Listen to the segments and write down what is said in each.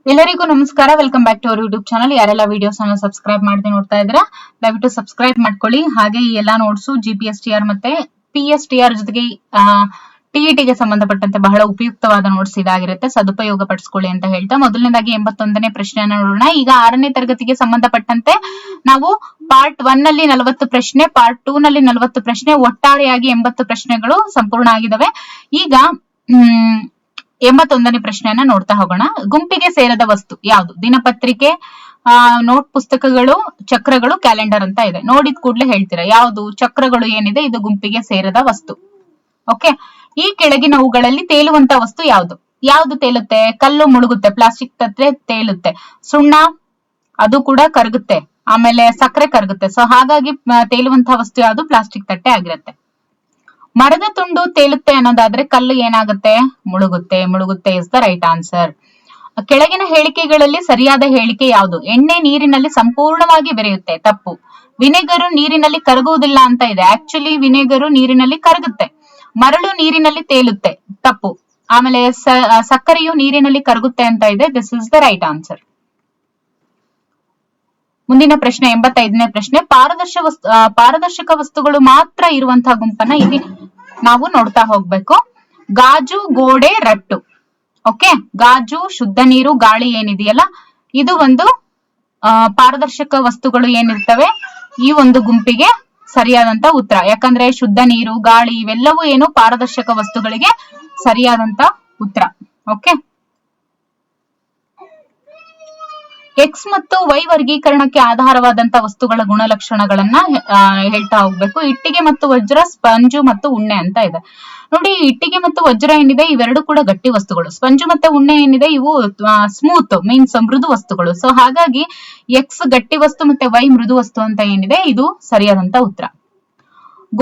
ಎಲ್ಲರಿಗೂ ನಮಸ್ಕಾರ. Welcome back to our YouTube channel. ಯಾರೆಲ್ಲ ವಿಡಿಯೋಸ್ ಅನ್ನ ಸಬ್ಸ್ಕ್ರೈಬ್ ಮಾಡದೆ ನೋಡ್ತಾ ಇದ್ರ ದಯವಿಟ್ಟು ಸಬ್ಸ್ಕ್ರೈಬ್ ಮಾಡ್ಕೊಳ್ಳಿ. ಹಾಗೆ ಈ ಎಲ್ಲಾ ನೋಟ್ಸು GPSTR ಮತ್ತೆ PSTR ಜೊತೆಗೆ TET ಗೆ ಸಂಬಂಧಪಟ್ಟಂತೆ ಬಹಳ ಉಪಯುಕ್ತವಾದ ನೋಟ್ಸ್ ಇದಾಗಿರುತ್ತೆ. ಸದುಪಯೋಗ ಪಡಿಸ್ಕೊಳ್ಳಿ ಅಂತ ಹೇಳ್ತಾ ಮೊದಲನೇದಾಗಿ 81ನೇ ಪ್ರಶ್ನೆಯನ್ನ ನೋಡೋಣ. ಈಗ 6ನೇ ತರಗತಿಗೆ ಸಂಬಂಧಪಟ್ಟಂತೆ ನಾವು ಪಾರ್ಟ್ 1 ನಲ್ಲಿ 40 ಪ್ರಶ್ನೆ, ಪಾರ್ಟ್ 2 ನಲ್ಲಿ 40 ಪ್ರಶ್ನೆ, ಒಟ್ಟಾರೆಯಾಗಿ 80 ಪ್ರಶ್ನೆಗಳು ಸಂಪೂರ್ಣ ಆಗಿದಾವೆ. ಈಗ 81ನೇ ಪ್ರಶ್ನೆಯನ್ನ ನೋಡ್ತಾ ಹೋಗೋಣ. ಗುಂಪಿಗೆ ಸೇರದ ವಸ್ತು ಯಾವುದು? ದಿನಪತ್ರಿಕೆ, ನೋಟ್ ಪುಸ್ತಕಗಳು, ಚಕ್ರಗಳು, ಕ್ಯಾಲೆಂಡರ್ ಅಂತ ಇದೆ. ನೋಡಿದ ಕೂಡಲೇ ಹೇಳ್ತೀರಾ ಯಾವುದು? ಚಕ್ರಗಳು ಏನಿದೆ ಇದು ಗುಂಪಿಗೆ ಸೇರದ ವಸ್ತು. ಓಕೆ, ಈ ಕೆಳಗಿನವುಗಳಲ್ಲಿ ತೇಲುವಂತ ವಸ್ತು ಯಾವುದು? ಯಾವುದು ತೇಲುತ್ತೆ? ಕಲ್ಲು ಮುಳುಗುತ್ತೆ, ಪ್ಲಾಸ್ಟಿಕ್ ತಟ್ಟೆ ತೇಲುತ್ತೆ, ಸುಣ್ಣ ಅದು ಕೂಡ ಕರಗುತ್ತೆ, ಆಮೇಲೆ ಸಕ್ಕರೆ ಕರಗುತ್ತೆ. ಸೊ ಹಾಗಾಗಿ ತೇಲುವಂತಹ ವಸ್ತು ಯಾವುದು? ಪ್ಲಾಸ್ಟಿಕ್ ತಟ್ಟೆ ಆಗಿರುತ್ತೆ. ಮರದ ತುಂಡು ತೇಲುತ್ತೆ ಅನ್ನೋದಾದ್ರೆ ಕಲ್ಲು ಏನಾಗುತ್ತೆ? ಮುಳುಗುತ್ತೆ. ಮುಳುಗುತ್ತೆ ಇಸ್ ದ ರೈಟ್ ಆನ್ಸರ್. ಕೆಳಗಿನ ಹೇಳಿಕೆಗಳಲ್ಲಿ ಸರಿಯಾದ ಹೇಳಿಕೆ ಯಾವುದು? ಎಣ್ಣೆ ನೀರಿನಲ್ಲಿ ಸಂಪೂರ್ಣವಾಗಿ ಬೆರೆಯುತ್ತೆ, ತಪ್ಪು. ವಿನೆಗರು ನೀರಿನಲ್ಲಿ ಕರಗುವುದಿಲ್ಲ ಅಂತ ಇದೆ. ಆಕ್ಚುಲಿ ವಿನೆಗರು ನೀರಿನಲ್ಲಿ ಕರಗುತ್ತೆ. ಮರಳು ನೀರಿನಲ್ಲಿ ತೇಲುತ್ತೆ, ತಪ್ಪು. ಆಮೇಲೆ ಸಕ್ಕರೆಯು ನೀರಿನಲ್ಲಿ ಕರಗುತ್ತೆ ಅಂತ ಇದೆ. This is the right answer. ಮುಂದಿನ ಪ್ರಶ್ನೆ 85ನೇ ಪ್ರಶ್ನೆ. ಪಾರದರ್ಶಕ ವಸ್ತುಗಳು ಮಾತ್ರ ಇರುವಂತಹ ಗುಂಪನ್ನ ಇಲ್ಲಿ ನಾವು ನೋಡ್ತಾ ಹೋಗ್ಬೇಕು. ಗಾಜು, ಗೋಡೆ, ರಟ್ಟು. ಓಕೆ, ಗಾಜು, ಶುದ್ಧ ನೀರು, ಗಾಳಿ ಏನಿದೆಯಲ್ಲ ಇದು ಒಂದು ಪಾರದರ್ಶಕ ವಸ್ತುಗಳು ಏನಿರ್ತವೆ ಈ ಒಂದು ಗುಂಪಿಗೆ ಸರಿಯಾದಂತ ಉತ್ತರ. ಯಾಕಂದ್ರೆ ಶುದ್ಧ ನೀರು, ಗಾಳಿ ಇವೆಲ್ಲವೂ ಏನು ಪಾರದರ್ಶಕ ವಸ್ತುಗಳಿಗೆ ಸರಿಯಾದಂತ ಉತ್ತರ. ಓಕೆ, X ಮತ್ತು Y ವರ್ಗೀಕರಣಕ್ಕೆ ಆಧಾರವಾದಂತ ವಸ್ತುಗಳ ಗುಣಲಕ್ಷಣಗಳನ್ನ ಹೇಳ್ತಾ ಹೋಗ್ಬೇಕು. ಇಟ್ಟಿಗೆ ಮತ್ತು ವಜ್ರ, ಸ್ಪಂಜು ಮತ್ತು ಉಣ್ಣೆ ಅಂತ ಇದೆ. ನೋಡಿ, ಇಟ್ಟಿಗೆ ಮತ್ತು ವಜ್ರ ಏನಿದೆ ಇವೆರಡು ಕೂಡ ಗಟ್ಟಿ ವಸ್ತುಗಳು. ಸ್ಪಂಜು ಮತ್ತೆ ಉಣ್ಣೆ ಏನಿದೆ ಇವು ಸ್ಮೂತ್ ಮೀನ್ಸ್ ಮೃದು ವಸ್ತುಗಳು. ಸೊ ಹಾಗಾಗಿ X ಗಟ್ಟಿ ವಸ್ತು ಮತ್ತೆ Y ಮೃದು ವಸ್ತು ಅಂತ ಏನಿದೆ ಇದು ಸರಿಯಾದಂತ ಉತ್ತರ.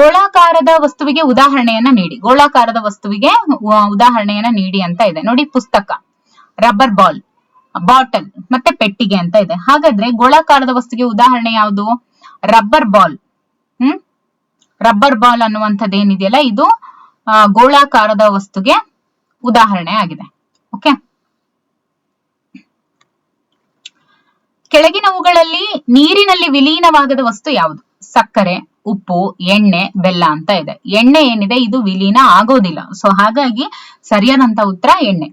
ಗೋಳಾಕಾರದ ವಸ್ತುವಿಗೆ ಉದಾಹರಣೆಯನ್ನ ನೀಡಿ. ಗೋಳಾಕಾರದ ವಸ್ತುವಿಗೆ ಉದಾಹರಣೆಯನ್ನ ನೀಡಿ ಅಂತ ಇದೆ. ನೋಡಿ, ಪುಸ್ತಕ, ರಬ್ಬರ್ ಬಾಲ್, ಬಾಟಲ್ ಮತ್ತೆ ಪೆಟ್ಟಿಗೆ ಅಂತ ಇದೆ. ಹಾಗಾದ್ರೆ ಗೋಳಾಕಾರದ ವಸ್ತುಗೆ ಉದಾಹರಣೆ ಯಾವುದು? Rubber ball. ರಬ್ಬರ್ ಬಾಲ್ ಅನ್ನುವಂಥದ್ದು ಏನಿದೆಯಲ್ಲ ಇದು ಗೋಳಾಕಾರದ ವಸ್ತುಗೆ ಉದಾಹರಣೆ ಆಗಿದೆ. ಓಕೆ, ಕೆಳಗಿನವುಗಳಲ್ಲಿ ನೀರಿನಲ್ಲಿ ವಿಲೀನವಾಗದ ವಸ್ತು ಯಾವುದು? ಸಕ್ಕರೆ, ಉಪ್ಪು, ಎಣ್ಣೆ, ಬೆಲ್ಲ ಅಂತ ಇದೆ. ಎಣ್ಣೆ ಏನಿದೆ ಇದು ವಿಲೀನ ಆಗೋದಿಲ್ಲ. ಸೊ ಹಾಗಾಗಿ ಸರಿಯಾದಂತ ಉತ್ತರ ಎಣ್ಣೆ.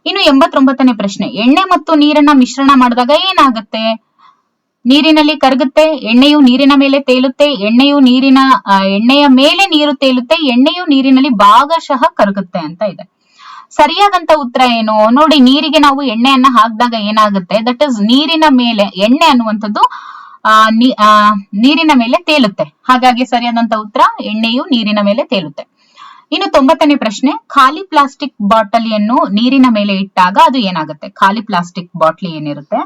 ಇನ್ನು 89ನೇ ಪ್ರಶ್ನೆ. ಎಣ್ಣೆ ಮತ್ತು ನೀರನ್ನ ಮಿಶ್ರಣ ಮಾಡಿದಾಗ ಏನಾಗುತ್ತೆ? ನೀರಿನಲ್ಲಿ ಕರಗುತ್ತೆ, ಎಣ್ಣೆಯು ನೀರಿನ ಮೇಲೆ ತೇಲುತ್ತೆ, ಎಣ್ಣೆಯ ಮೇಲೆ ನೀರು ತೇಲುತ್ತೆ, ಎಣ್ಣೆಯು ನೀರಿನಲ್ಲಿ ಭಾಗಶಃ ಕರಗುತ್ತೆ ಅಂತ ಇದೆ. ಸರಿಯಾದಂತ ಉತ್ತರ ಏನು? ನೋಡಿ, ನೀರಿಗೆ ನಾವು ಎಣ್ಣೆಯನ್ನ ಹಾಕಿದಾಗ ಏನಾಗುತ್ತೆ? ದಟ್ ಇಸ್ ನೀರಿನ ಮೇಲೆ ಎಣ್ಣೆ ಅನ್ನುವಂಥದ್ದು ನೀರಿನ ಮೇಲೆ ತೇಲುತ್ತೆ. ಹಾಗಾಗಿ ಸರಿಯಾದಂತ ಉತ್ತರ ಎಣ್ಣೆಯು ನೀರಿನ ಮೇಲೆ ತೇಲುತ್ತೆ. ಇನ್ನು 90ನೇ ಪ್ರಶ್ನೆ. ಖಾಲಿ ಪ್ಲಾಸ್ಟಿಕ್ ಬಾಟಲಿಯನ್ನು ನೀರಿನ ಮೇಲೆ ಇಟ್ಟಾಗ ಅದು ಏನಾಗುತ್ತೆ? ಖಾಲಿ ಪ್ಲಾಸ್ಟಿಕ್ ಬಾಟ್ಲಿ ಏನಿರುತ್ತೆ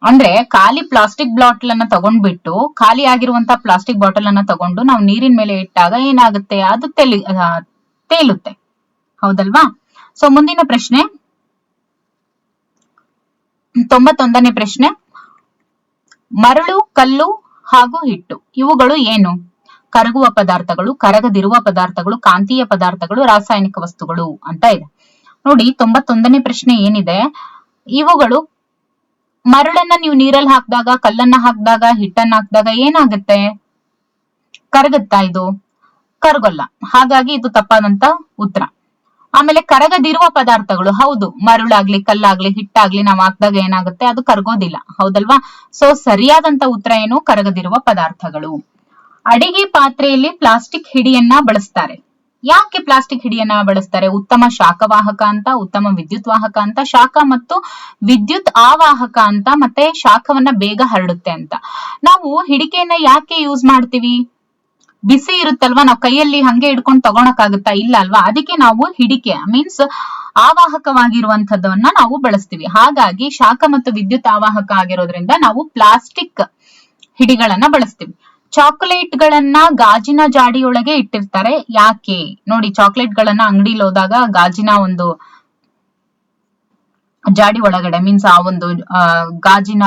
ಅಂದ್ರೆ ಖಾಲಿ ಪ್ಲಾಸ್ಟಿಕ್ ಬಾಟಲ್ ಅನ್ನ ತಗೊಂಡ್ಬಿಟ್ಟು ಖಾಲಿ ಆಗಿರುವಂತಹ ಪ್ಲಾಸ್ಟಿಕ್ ಬಾಟಲ್ ಅನ್ನ ತಗೊಂಡು ನಾವು ನೀರಿನ ಮೇಲೆ ಇಟ್ಟಾಗ ಏನಾಗುತ್ತೆ? ಅದು ತೇಲುತ್ತೆ, ಹೌದಲ್ವಾ? ಸೊ ಮುಂದಿನ ಪ್ರಶ್ನೆ 91ನೇ ಪ್ರಶ್ನೆ. ಮರಳು, ಕಲ್ಲು ಹಾಗೂ ಹಿಟ್ಟು ಇವುಗಳು ಏನು? ಕರಗುವ ಪದಾರ್ಥಗಳು, ಕರಗದಿರುವ ಪದಾರ್ಥಗಳು, ಕಾಂತೀಯ ಪದಾರ್ಥಗಳು, ರಾಸಾಯನಿಕ ವಸ್ತುಗಳು ಅಂತ ಇದೆ. ನೋಡಿ, 91ನೇ ಪ್ರಶ್ನೆ ಏನಿದೆ ಇವುಗಳು ಮರಳನ್ನ ನೀವು ನೀರಲ್ಲಿ ಹಾಕಿದಾಗ, ಕಲ್ಲನ್ನ ಹಾಕಿದಾಗ, ಹಿಟ್ಟನ್ನ ಹಾಕಿದಾಗ ಏನಾಗುತ್ತೆ? ಕರಗುತ್ತಾ? ಇದು ಕರಗಲ್ಲ. ಹಾಗಾಗಿ ಇದು ತಪ್ಪಾದಂತ ಉತ್ತರ. ಆಮೇಲೆ ಕರಗದಿರುವ ಪದಾರ್ಥಗಳು, ಹೌದು, ಮರಳಾಗ್ಲಿ, ಕಲ್ಲಾಗ್ಲಿ, ಹಿಟ್ಟಾಗ್ಲಿ ನಾವು ಹಾಕಿದಾಗ ಏನಾಗುತ್ತೆ? ಅದು ಕರಗೋದಿಲ್ಲ, ಹೌದಲ್ವಾ? ಸೊ ಸರಿಯಾದಂತ ಉತ್ತರ ಏನು? ಕರಗದಿರುವ ಪದಾರ್ಥಗಳು. ಅಡಿಗೆ ಪಾತ್ರೆಯಲ್ಲಿ ಪ್ಲಾಸ್ಟಿಕ್ ಹಿಡಿಯನ್ನ ಬಳಸ್ತಾರೆ. ಯಾಕೆ ಪ್ಲಾಸ್ಟಿಕ್ ಹಿಡಿಯನ್ನ ಬಳಸ್ತಾರೆ? ಉತ್ತಮ ಶಾಖವಾಹಕ ಅಂತ, ಉತ್ತಮ ವಿದ್ಯುತ್ ವಾಹಕ ಅಂತ, ಶಾಖ ಮತ್ತು ವಿದ್ಯುತ್ ಆವಾಹಕ ಅಂತ, ಮತ್ತೆ ಶಾಖವನ್ನ ಬೇಗ ಹರಡುತ್ತೆ ಅಂತ. ನಾವು ಹಿಡಿಕೆಯನ್ನ ಯಾಕೆ ಯೂಸ್ ಮಾಡ್ತೀವಿ? ಬಿಸಿ ಇರುತ್ತಲ್ವಾ, ನಾವು ಕೈಯಲ್ಲಿ ಹಂಗೆ ಹಿಡ್ಕೊಂಡು ತಗೊಳಕಾಗುತ್ತಾ? ಇಲ್ಲ ಅಲ್ವಾ? ಅದಕ್ಕೆ ನಾವು ಹಿಡಿಕೆ ಮೀನ್ಸ್ ಆವಾಹಕವಾಗಿರುವಂತದ್ದನ್ನ ನಾವು ಬಳಸ್ತೀವಿ. ಹಾಗಾಗಿ ಶಾಖ ಮತ್ತು ವಿದ್ಯುತ್ ಆವಾಹಕ ಆಗಿರೋದ್ರಿಂದ ನಾವು ಪ್ಲಾಸ್ಟಿಕ್ ಹಿಡಿಗಳನ್ನ ಬಳಸ್ತೀವಿ. ಚಾಕೊಲೇಟ್ ಗಳನ್ನ ಗಾಜಿನ ಜಾಡಿಯೊಳಗೆ ಇಟ್ಟಿರ್ತಾರೆ. ಯಾಕೆ? ನೋಡಿ, ಚಾಕ್ಲೇಟ್ ಗಳನ್ನ ಅಂಗಡಿಲಿ ಹೋದಾಗ ಗಾಜಿನ ಒಂದು ಜಾಡಿ ಒಳಗಡೆ ಮೀನ್ಸ್ ಆ ಒಂದು ಗಾಜಿನ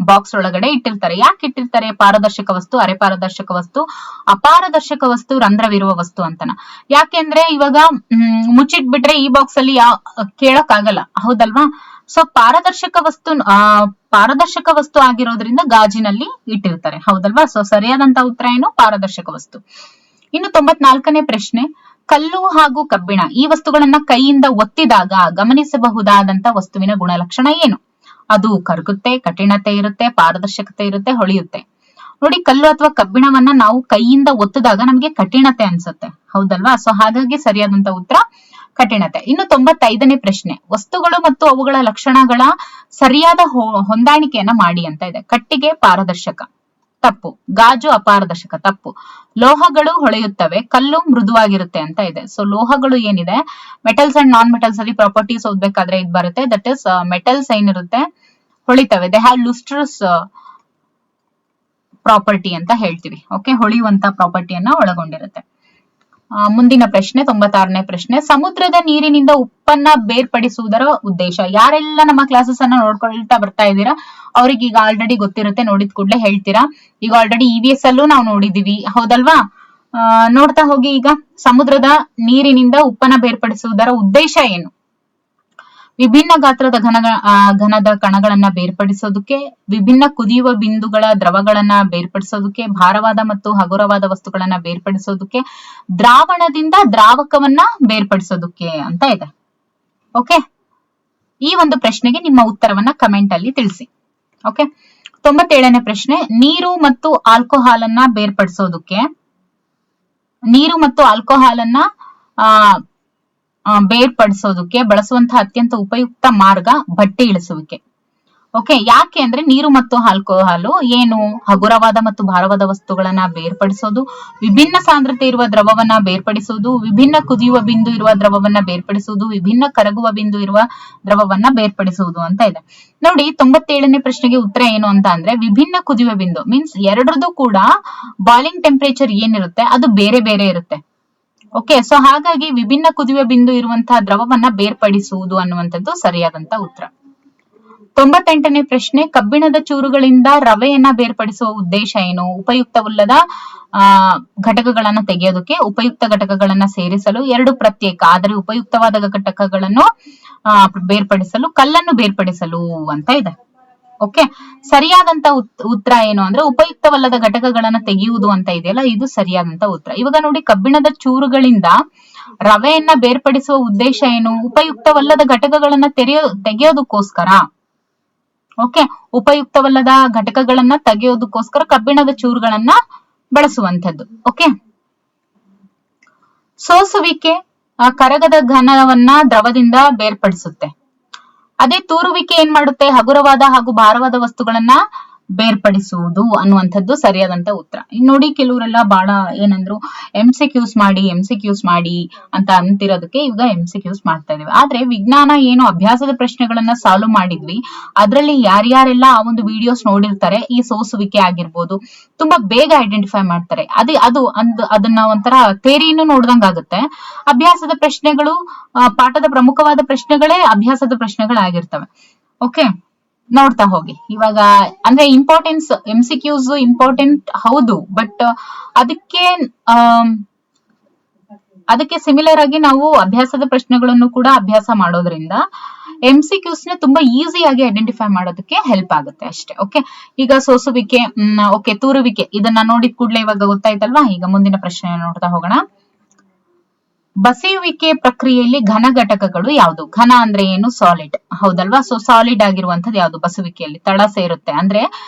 ಬಾಕ್ಸ್ ಒಳಗಡೆ ಇಟ್ಟಿರ್ತಾರೆ. ಯಾಕೆ ಇಟ್ಟಿರ್ತಾರೆ? ಪಾರದರ್ಶಕ ವಸ್ತು, ಅರೆ ಪಾರದರ್ಶಕ ವಸ್ತು, ಅಪಾರದರ್ಶಕ ವಸ್ತು, ರಂಧ್ರವಿರುವ ವಸ್ತು ಅಂತನ. ಯಾಕೆಂದ್ರೆ ಇವಾಗ ಮುಚ್ಚಿಟ್ಬಿಟ್ರೆ ಈ ಬಾಕ್ಸ್ ಅಲ್ಲಿ ಕೇಳಕ್ ಆಗಲ್ಲ, ಹೌದಲ್ವಾ? ಸೊ ಪಾರದರ್ಶಕ ವಸ್ತು ಆಗಿರೋದ್ರಿಂದ ಗಾಜಿನಲ್ಲಿ ಇಟ್ಟಿರ್ತಾರೆ, ಹೌದಲ್ವಾ? ಸೊ ಸರಿಯಾದಂತ ಉತ್ತರ ಏನು? ಪಾರದರ್ಶಕ ವಸ್ತು. ಇನ್ನು 94ನೇ ಪ್ರಶ್ನೆ, ಕಲ್ಲು ಹಾಗೂ ಕಬ್ಬಿಣ ಈ ವಸ್ತುಗಳನ್ನ ಕೈಯಿಂದ ಒತ್ತಿದಾಗ ಗಮನಿಸಬಹುದಾದಂತ ವಸ್ತುವಿನ ಗುಣಲಕ್ಷಣ ಏನು? ಅದು ಕರಗುತ್ತೆ, ಕಠಿಣತೆ ಇರುತ್ತೆ, ಪಾರದರ್ಶಕತೆ ಇರುತ್ತೆ, ಹೊಳೆಯುತ್ತೆ. ನೋಡಿ, ಕಲ್ಲು ಅಥವಾ ಕಬ್ಬಿಣವನ್ನ ನಾವು ಕೈಯಿಂದ ಒತ್ತಿದಾಗ ನಮ್ಗೆ ಕಠಿಣತೆ ಅನ್ಸುತ್ತೆ, ಹೌದಲ್ವಾ? ಸೊ ಹಾಗಾಗಿ ಸರಿಯಾದಂತ ಉತ್ತರ ಕಠಿಣತೆ. ಇನ್ನು 95ನೇ ಪ್ರಶ್ನೆ, ವಸ್ತುಗಳು ಮತ್ತು ಅವುಗಳ ಲಕ್ಷಣಗಳ ಸರಿಯಾದ ಹೊಂದಾಣಿಕೆಯನ್ನ ಮಾಡಿ ಅಂತ ಇದೆ. ಕಟ್ಟಿಗೆ ಪಾರದರ್ಶಕ, ತಪ್ಪು. ಗಾಜು ಅಪಾರದರ್ಶಕ, ತಪ್ಪು. ಲೋಹಗಳು ಹೊಳೆಯುತ್ತವೆ, ಕಲ್ಲು ಮೃದುವಾಗಿರುತ್ತೆ ಅಂತ ಇದೆ. ಸೊ ಲೋಹಗಳು ಏನಿದೆ, ಮೆಟಲ್ಸ್ ಅಂಡ್ ನಾನ್ ಮೆಟಲ್ಸ್ ಅಲ್ಲಿ ಪ್ರಾಪರ್ಟೀಸ್ ಓದ್ಬೇಕಾದ್ರೆ ಇದು ಬರುತ್ತೆ. ದಟ್ ಇಸ್ ಮೆಟಲ್ಸ್ ಏನಿರುತ್ತೆ ಹೊಳಿತವೆ, ದೇ ಹ್ಯಾವ್ ಲುಸ್ಟ್ರಸ್ ಪ್ರಾಪರ್ಟಿ ಅಂತ ಹೇಳ್ತೀವಿ. ಓಕೆ, ಹೊಳೆಯುವಂತ ಪ್ರಾಪರ್ಟಿಯನ್ನ ಒಳಗೊಂಡಿರುತ್ತೆ. ಮುಂದಿನ ಪ್ರಶ್ನೆ 96ನೇ ಪ್ರಶ್ನೆ, ಸಮುದ್ರದ ನೀರಿನಿಂದ ಉಪ್ಪನ್ನ ಬೇರ್ಪಡಿಸುವುದರ ಉದ್ದೇಶ. ಯಾರೆಲ್ಲ ನಮ್ಮ ಕ್ಲಾಸಸ್ ಅನ್ನ ನೋಡ್ಕೊಳ್ತಾ ಬರ್ತಾ ಇದ್ದೀರಾ ಅವ್ರಿಗೆ ಈಗ ಆಲ್ರೆಡಿ ಗೊತ್ತಿರುತ್ತೆ, ನೋಡಿದ ಕೂಡಲೇ ಹೇಳ್ತೀರಾ. ಈಗ ಆಲ್ರೆಡಿ EVS ಅಲ್ಲೂ ನಾವು ನೋಡಿದೀವಿ, ಹೌದಲ್ವಾ? ನೋಡ್ತಾ ಹೋಗಿ. ಈಗ ಸಮುದ್ರದ ನೀರಿನಿಂದ ಉಪ್ಪನ್ನ ಬೇರ್ಪಡಿಸುವುದರ ಉದ್ದೇಶ ಏನು? ವಿಭಿನ್ನ ಗಾತ್ರದ ಘನದ ಕಣಗಳನ್ನ ಬೇರ್ಪಡಿಸೋದಕ್ಕೆ, ವಿಭಿನ್ನ ಕುದಿಯುವ ಬಿಂದುಗಳ ದ್ರವಗಳನ್ನ ಬೇರ್ಪಡಿಸೋದಕ್ಕೆ, ಭಾರವಾದ ಮತ್ತು ಹಗುರವಾದ ವಸ್ತುಗಳನ್ನ ಬೇರ್ಪಡಿಸೋದಕ್ಕೆ, ದ್ರಾವಣದಿಂದ ದ್ರಾವಕವನ್ನ ಬೇರ್ಪಡಿಸೋದಕ್ಕೆ ಅಂತ ಇದೆ. ಓಕೆ, ಈ ಒಂದು ಪ್ರಶ್ನೆಗೆ ನಿಮ್ಮ ಉತ್ತರವನ್ನ ಕಮೆಂಟ್ ಅಲ್ಲಿ ತಿಳಿಸಿ. ಓಕೆ, 97ನೇ ಪ್ರಶ್ನೆ, ನೀರು ಮತ್ತು ಆಲ್ಕೋಹಾಲ್ ಅನ್ನ ಬೇರ್ಪಡಿಸೋದಕ್ಕೆ, ನೀರು ಮತ್ತು ಆಲ್ಕೋಹಾಲ್ ಅನ್ನ ಬೇರ್ಪಡಿಸೋದಕ್ಕೆ ಬಳಸುವಂತಹ ಅತ್ಯಂತ ಉಪಯುಕ್ತ ಮಾರ್ಗ ಬಟ್ಟೆ ಇಳಿಸುವಿಕೆ. ಓಕೆ, ಯಾಕೆ ಅಂದ್ರೆ ನೀರು ಮತ್ತು ಆಲ್ಕೋಹಾಲು ಏನು, ಹಗುರವಾದ ಮತ್ತು ಭಾರವಾದ ವಸ್ತುಗಳನ್ನ ಬೇರ್ಪಡಿಸೋದು, ವಿಭಿನ್ನ ಸಾಂದ್ರತೆ ಇರುವ ದ್ರವವನ್ನ ಬೇರ್ಪಡಿಸುವುದು, ವಿಭಿನ್ನ ಕುದಿಯುವ ಬಿಂದು ಇರುವ ದ್ರವವನ್ನ ಬೇರ್ಪಡಿಸುವುದು, ವಿಭಿನ್ನ ಕರಗುವ ಬಿಂದು ಇರುವ ದ್ರವವನ್ನ ಬೇರ್ಪಡಿಸುವುದು ಅಂತ ಇದೆ. ನೋಡಿ, 97ನೇ ಪ್ರಶ್ನೆಗೆ ಉತ್ತರ ಏನು ಅಂತ ಅಂದ್ರೆ, ವಿಭಿನ್ನ ಕುದಿಯುವ ಬಿಂದು ಮೀನ್ಸ್ ಎರಡರದು ಕೂಡ ಬಾಯ್ಲಿಂಗ್ ಟೆಂಪರೇಚರ್ ಏನಿರುತ್ತೆ ಅದು ಬೇರೆ ಬೇರೆ ಇರುತ್ತೆ. ಓಕೆ, ಸೊ ಹಾಗಾಗಿ ವಿಭಿನ್ನ ಕುದಿಯುವ ಬಿಂದು ಇರುವಂತಹ ದ್ರವವನ್ನ ಬೇರ್ಪಡಿಸುವುದು ಅನ್ನುವಂಥದ್ದು ಸರಿಯಾದಂತ ಉತ್ತರ. 98ನೇ ಪ್ರಶ್ನೆ, ಕಬ್ಬಿಣದ ಚೂರುಗಳಿಂದ ರವೆಯನ್ನ ಬೇರ್ಪಡಿಸುವ ಉದ್ದೇಶ ಏನು? ಉಪಯುಕ್ತವಲ್ಲದ ಘಟಕಗಳನ್ನ ತೆಗೆಯೋದಕ್ಕೆ, ಉಪಯುಕ್ತ ಘಟಕಗಳನ್ನ ಸೇರಿಸಲು, ಎರಡು ಪ್ರತ್ಯೇಕ ಆದರೆ ಉಪಯುಕ್ತವಾದ ಘಟಕಗಳನ್ನು ಬೇರ್ಪಡಿಸಲು, ಕಲ್ಲನ್ನು ಬೇರ್ಪಡಿಸಲು ಅಂತ ಇದೆ. ಓಕೆ, ಸರಿಯಾದಂತ ಉತ್ತರ ಏನು ಅಂದ್ರೆ ಉಪಯುಕ್ತವಲ್ಲದ ಘಟಕಗಳನ್ನ ತೆಗೆಯುವುದು ಅಂತ ಇದೆಯಲ್ಲ, ಇದು ಸರಿಯಾದಂತ ಉತ್ತರ. ಇವಾಗ ನೋಡಿ, ಕಬ್ಬಿಣದ ಚೂರುಗಳಿಂದ ರವೆಯನ್ನ ಬೇರ್ಪಡಿಸುವ ಉದ್ದೇಶ ಏನು? ಉಪಯುಕ್ತವಲ್ಲದ ಘಟಕಗಳನ್ನ ತೆಗೆಯೋದಕ್ಕೋಸ್ಕರ. ಓಕೆ, ಉಪಯುಕ್ತವಲ್ಲದ ಘಟಕಗಳನ್ನ ತೆಗೆಯೋದಕ್ಕೋಸ್ಕರ ಕಬ್ಬಿಣದ ಚೂರುಗಳನ್ನ ಬಳಸುವಂತದ್ದು. ಓಕೆ, ಸೋಸುವಿಕೆ ಕರಗದ ಘನವನ್ನ ದ್ರವದಿಂದ ಬೇರ್ಪಡಿಸುತ್ತೆ. ಅದೇ ತೂರುವಿಕೆ ಏನ್ ಮಾಡುತ್ತೆ? ಹಗುರವಾದ ಹಾಗೂ ಭಾರವಾದ ವಸ್ತುಗಳನ್ನ ಬೇರ್ಪಡಿಸುವುದು ಅನ್ನುವಂಥದ್ದು ಸರಿಯಾದಂತ ಉತ್ತರ. ನೋಡಿ, ಕೆಲವರೆಲ್ಲ ಬಹಳ ಏನಂದ್ರು MCQs ಮಾಡಿ ಅಂತ ಅಂತಿರೋದಕ್ಕೆ ಈಗ MCQs ಮಾಡ್ತಾ ಇದೀವಿ. ಆದ್ರೆ ವಿಜ್ಞಾನ ಏನು ಅಭ್ಯಾಸದ ಪ್ರಶ್ನೆಗಳನ್ನ ಸಾಲ್ವ್ ಮಾಡಿದ್ವಿ, ಅದ್ರಲ್ಲಿ ಯಾರ್ಯಾರೆಲ್ಲ ಆ ಒಂದು ವಿಡಿಯೋಸ್ ನೋಡಿರ್ತಾರೆ, ಈ ಸೋಸುವಿಕೆ ಆಗಿರ್ಬೋದು ತುಂಬಾ ಬೇಗ ಐಡೆಂಟಿಫೈ ಮಾಡ್ತಾರೆ. ಅದನ್ನ ಒಂಥರ ಥೇರಿಯನ್ನು ನೋಡ್ದಂಗ ಆಗುತ್ತೆ. ಅಭ್ಯಾಸದ ಪ್ರಶ್ನೆಗಳು ಪಾಠದ ಪ್ರಮುಖವಾದ ಪ್ರಶ್ನೆಗಳೇ ಅಭ್ಯಾಸದ ಪ್ರಶ್ನೆಗಳಾಗಿರ್ತವೆ. ಓಕೆ, ನೋಡ್ತಾ ಹೋಗಿ. ಇವಾಗ ಅಂದ್ರೆ ಇಂಪಾರ್ಟೆನ್ಸ್ MCQs ಇಂಪಾರ್ಟೆಂಟ್ ಹೌದು, ಬಟ್ ಅದಕ್ಕೆ ಸಿಮಿಲರ್ ಆಗಿ ನಾವು ಅಭ್ಯಾಸದ ಪ್ರಶ್ನೆಗಳನ್ನು ಕೂಡ ಅಭ್ಯಾಸ ಮಾಡೋದ್ರಿಂದ MCQs ನ ತುಂಬಾ ಈಸಿಯಾಗಿ ಐಡೆಂಟಿಫೈ ಮಾಡೋದಕ್ಕೆ ಹೆಲ್ಪ್ ಆಗುತ್ತೆ ಅಷ್ಟೇ. ಓಕೆ, ಈಗ ಸೋಸುವಿಕೆ, ಓಕೆ, ತೂರುವಿಕೆ ಇದನ್ನ ನೋಡಿದ ಕೂಡಲೇ ಇವಾಗ ಗೊತ್ತಾಯ್ತಲ್ವಾ? ಈಗ ಮುಂದಿನ ಪ್ರಶ್ನೆ ನೋಡ್ತಾ ಹೋಗೋಣ. ಬಸಿಯುವಿಕೆ ಪ್ರಕ್ರಿಯೆಯಲ್ಲಿ ಘನ ಘಟಕಗಳು ಯಾವುದು? ಘನ ಅಂದ್ರೆ ಏನು? ಸಾಲಿಡ್, ಹೌದಲ್ವಾ? ಸೊ ಸಾಲಿಡ್ ಆಗಿರುವಂತದ್ದು ಯಾವುದು ಬಸುವಿಕೆಯಲ್ಲಿ? ತಳ ಸೇರುತ್ತೆ. ಅಂದ್ರೆ